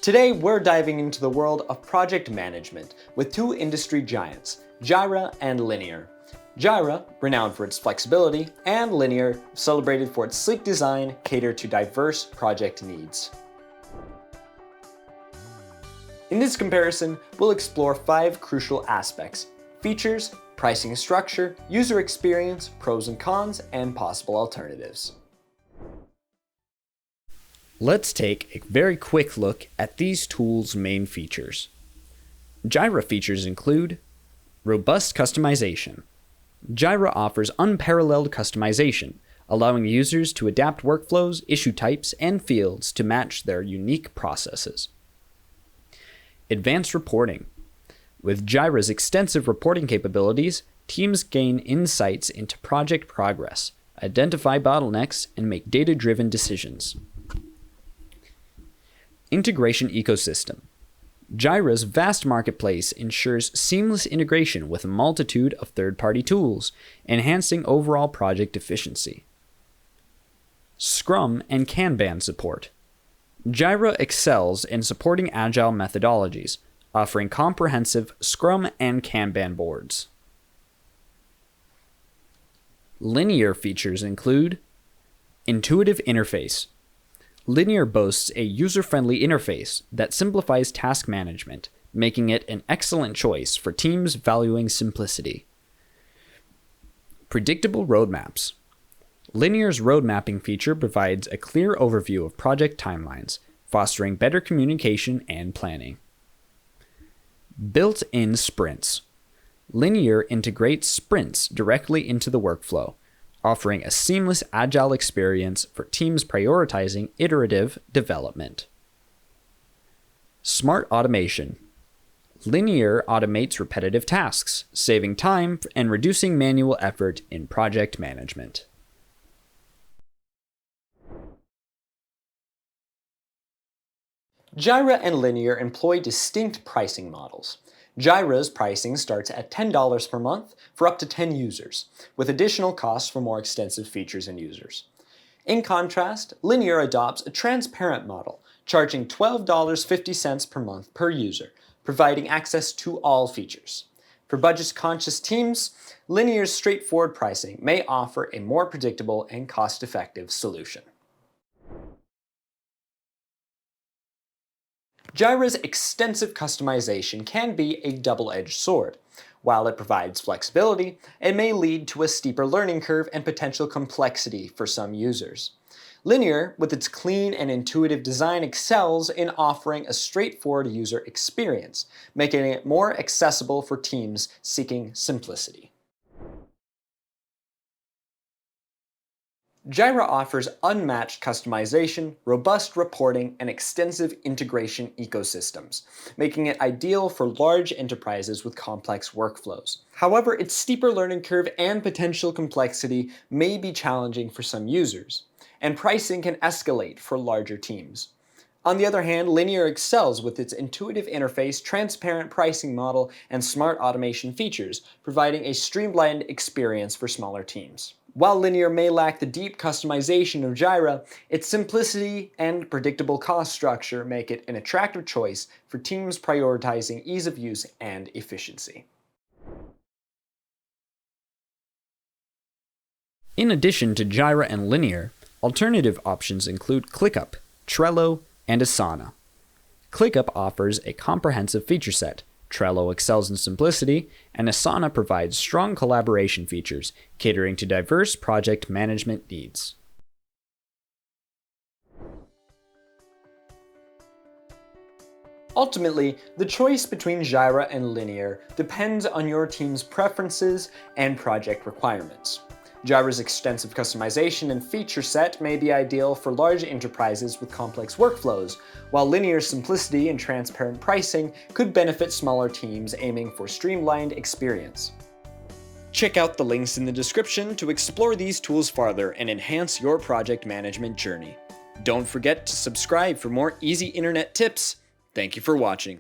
Today, we're diving into the world of project management with two industry giants, Jira and Linear. Jira, renowned for its flexibility, and Linear, celebrated for its sleek design, cater to diverse project needs. In this comparison, we'll explore 5 crucial aspects: features, pricing structure, user experience, pros and cons, and possible alternatives. Let's take a very quick look at these tools' main features. Jira features include robust customization. Jira offers unparalleled customization, allowing users to adapt workflows, issue types, and fields to match their unique processes. Advanced reporting. With Jira's extensive reporting capabilities, teams gain insights into project progress, identify bottlenecks, and make data-driven decisions. Integration ecosystem. Jira's vast marketplace ensures seamless integration with a multitude of third-party tools, enhancing overall project efficiency. Scrum and Kanban support. Jira excels in supporting agile methodologies, offering comprehensive Scrum and Kanban boards. Linear features include intuitive interface. Linear boasts a user-friendly interface that simplifies task management, making it an excellent choice for teams valuing simplicity. Predictable roadmaps. Linear's road mapping feature provides a clear overview of project timelines, fostering better communication and planning. Built-in sprints. Linear integrates sprints directly into the workflow, offering a seamless agile experience for teams prioritizing iterative development. Smart automation. Linear automates repetitive tasks, saving time and reducing manual effort in project management. Jira and Linear employ distinct pricing models. Jira's pricing starts at $10 per month for up to 10 users, with additional costs for more extensive features and users. In contrast, Linear adopts a transparent model, charging $12.50 per month per user, providing access to all features. For budget-conscious teams, Linear's straightforward pricing may offer a more predictable and cost-effective solution. Jira's extensive customization can be a double-edged sword. While it provides flexibility, it may lead to a steeper learning curve and potential complexity for some users. Linear, with its clean and intuitive design, excels in offering a straightforward user experience, making it more accessible for teams seeking simplicity. Jira offers unmatched customization, robust reporting, and extensive integration ecosystems, making it ideal for large enterprises with complex workflows. However, its steeper learning curve and potential complexity may be challenging for some users, and pricing can escalate for larger teams. On the other hand, Linear excels with its intuitive interface, transparent pricing model, and smart automation features, providing a streamlined experience for smaller teams. While Linear may lack the deep customization of Jira, its simplicity and predictable cost structure make it an attractive choice for teams prioritizing ease of use and efficiency. In addition to Jira and Linear, alternative options include ClickUp, Trello, and Asana. ClickUp offers a comprehensive feature set. Trello excels in simplicity, and Asana provides strong collaboration features, catering to diverse project management needs. Ultimately, the choice between Jira and Linear depends on your team's preferences and project requirements. Jira's extensive customization and feature set may be ideal for large enterprises with complex workflows, while Linear's simplicity and transparent pricing could benefit smaller teams aiming for streamlined experience. Check out the links in the description to explore these tools farther and enhance your project management journey. Don't forget to subscribe for more easy internet tips. Thank you for watching.